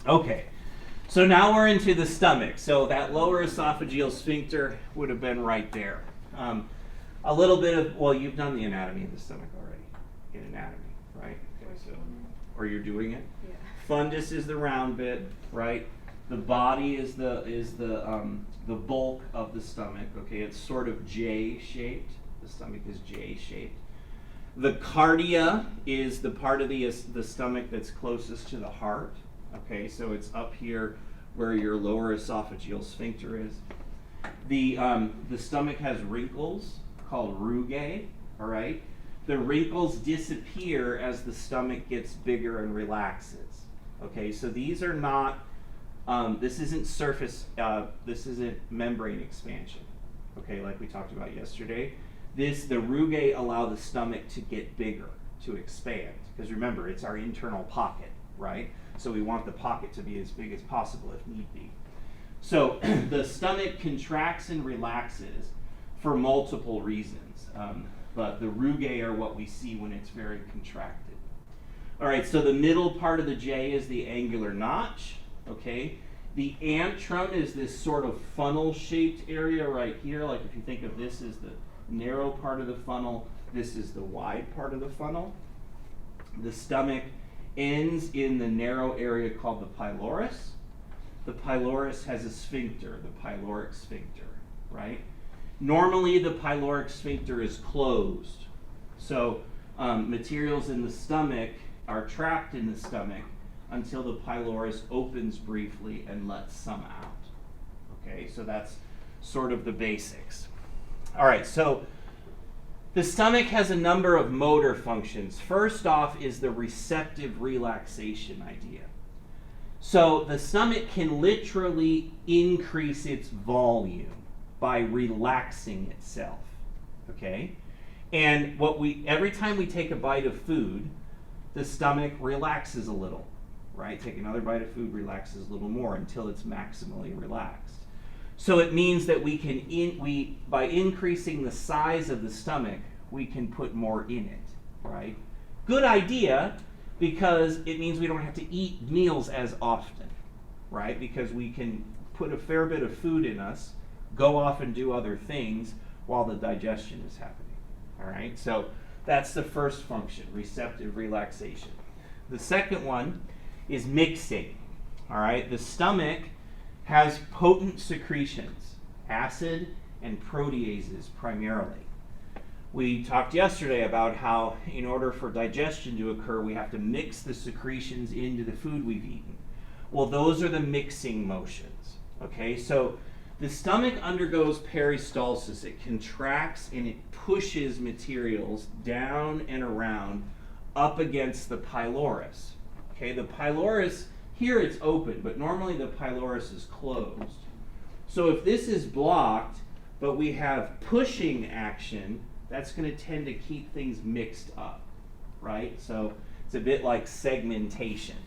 Okay, so now we're into the stomach. So that lower esophageal sphincter would have been right there. A little bit of, well, you've done the anatomy of the stomach already, in anatomy, right? Okay, so, or you're doing it? Yeah. Fundus is the round bit, right? The body is the bulk of the stomach, okay? It's sort of J-shaped. The stomach is J-shaped. The cardia is the part of the stomach that's closest to the heart. Okay, so it's up here where your lower esophageal sphincter is. The stomach has wrinkles called rugae. All right, the wrinkles disappear as the stomach gets bigger and relaxes. Okay, so these are not. This isn't surface. This isn't membrane expansion. Okay, like we talked about yesterday. The rugae allow the stomach to get bigger, to expand. Because remember, it's our internal pocket, right? So we want the pocket to be as big as possible if need be. So the stomach contracts and relaxes for multiple reasons. But the rugae are what we see when it's very contracted. All right, so the middle part of the J is the angular notch. Okay, the antrum is this sort of funnel-shaped area right here. Like if you think of this as the narrow part of the funnel, this is the wide part of the funnel. The stomach ends in the narrow area called the pylorus. The pylorus has a sphincter, the pyloric sphincter, right? Normally the pyloric sphincter is closed. So materials in the stomach are trapped in the stomach until the pylorus opens briefly and lets some out. Okay, so that's sort of the basics. All right, so the stomach has a number of motor functions. First off is the receptive relaxation idea. So the stomach can literally increase its volume by relaxing itself. Okay? And every time we take a bite of food, the stomach relaxes a little, right? Take another bite of food, relaxes a little more until it's maximally relaxed. So it means that by increasing the size of the stomach, we can put more in it, right? Good idea, because it means we don't have to eat meals as often, right? Because we can put a fair bit of food in us, go off and do other things while the digestion is happening, all right? So that's the first function, receptive relaxation. The second one is mixing, all right? The stomach has potent secretions, acid and proteases primarily. We talked yesterday about how in order for digestion to occur, we have to mix the secretions into the food we've eaten. Well, those are the mixing motions, okay? So the stomach undergoes peristalsis. It contracts and it pushes materials down and around up against the pylorus. Okay, the pylorus, here it's open, but normally the pylorus is closed. So if this is blocked, but we have pushing action, that's going to tend to keep things mixed up, right? So it's a bit like segmentation.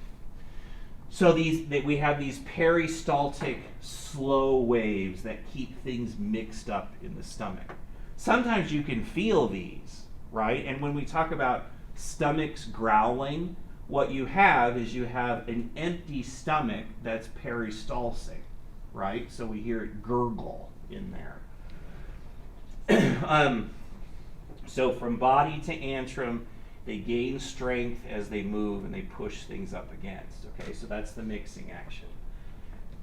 So we have these peristaltic slow waves that keep things mixed up in the stomach. Sometimes you can feel these, right? And when we talk about stomachs growling, what you have is you have an empty stomach that's peristalsic, right? So we hear it gurgle in there. So from body to antrum, they gain strength as they move and they push things up against. Okay, so that's the mixing action.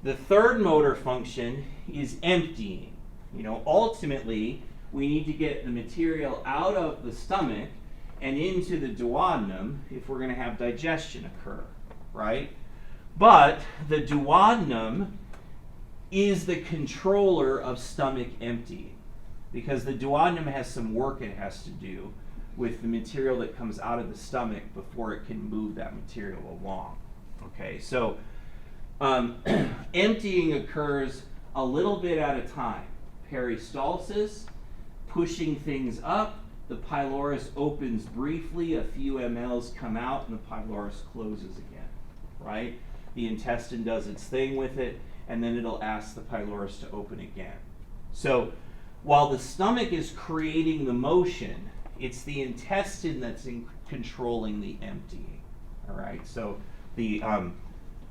The third motor function is emptying. Ultimately, we need to get the material out of the stomach and into the duodenum if we're going to have digestion occur, right? But the duodenum is the controller of stomach emptying, because the duodenum has some work it has to do with the material that comes out of the stomach before it can move that material along. Okay, so emptying occurs a little bit at a time. Peristalsis, pushing things up, the pylorus opens briefly, a few mLs come out, and the pylorus closes again, right? The intestine does its thing with it, and then it'll ask the pylorus to open again. So while the stomach is creating the motion, it's the intestine that's controlling the emptying, all right? So the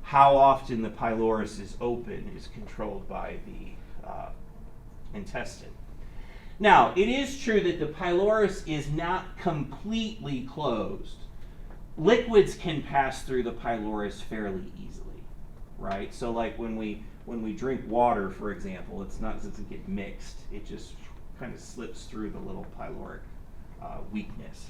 how often the pylorus is open is controlled by the intestine. Now, it is true that the pylorus is not completely closed. Liquids can pass through the pylorus fairly easily, right? So like when we drink water, for example, it doesn't get mixed. It just kind of slips through the little pyloric weakness.